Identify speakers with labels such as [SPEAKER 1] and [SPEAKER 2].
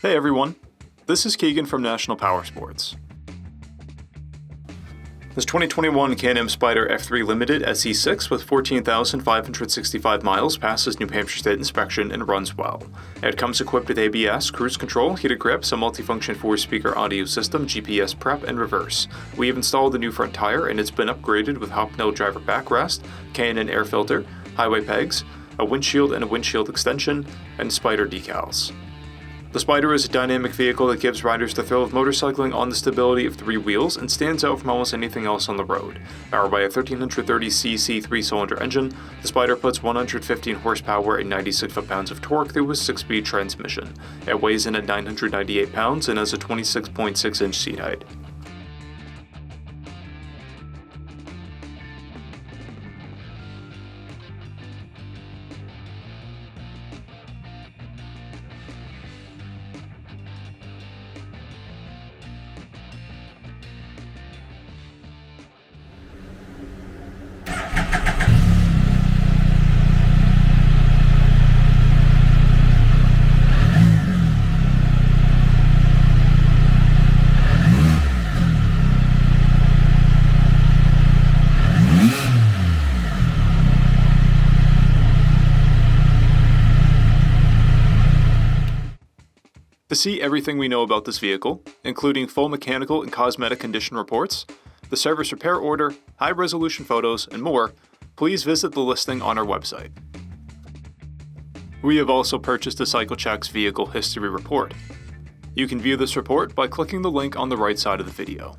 [SPEAKER 1] Hey everyone, this is Keegan from National Powersports. This 2021 Can-Am SPYDER F3 Limited SE6 with 14,565 miles passes New Hampshire State inspection and runs well. It comes equipped with ABS, cruise control, heated grips, a multifunction 4-speaker audio system, GPS prep, and reverse. We have installed a new front tire and it's been upgraded with Hopnail driver backrest, K&N air filter, highway pegs, a windshield and a windshield extension, and SPYDER decals. The SPYDER is a dynamic vehicle that gives riders the thrill of motorcycling on the stability of 3 wheels and stands out from almost anything else on the road. Powered by a 1330cc 3-cylinder engine, the SPYDER puts 115 horsepower and 96 foot-pounds of torque through a 6-speed transmission. It weighs in at 998 pounds and has a 26.6-inch seat height. To see everything we know about this vehicle, including full mechanical and cosmetic condition reports, the service repair order, high-resolution photos, and more, please visit the listing on our website. We have also purchased a CycleCheck's Vehicle History Report. You can view this report by clicking the link on the right side of the video.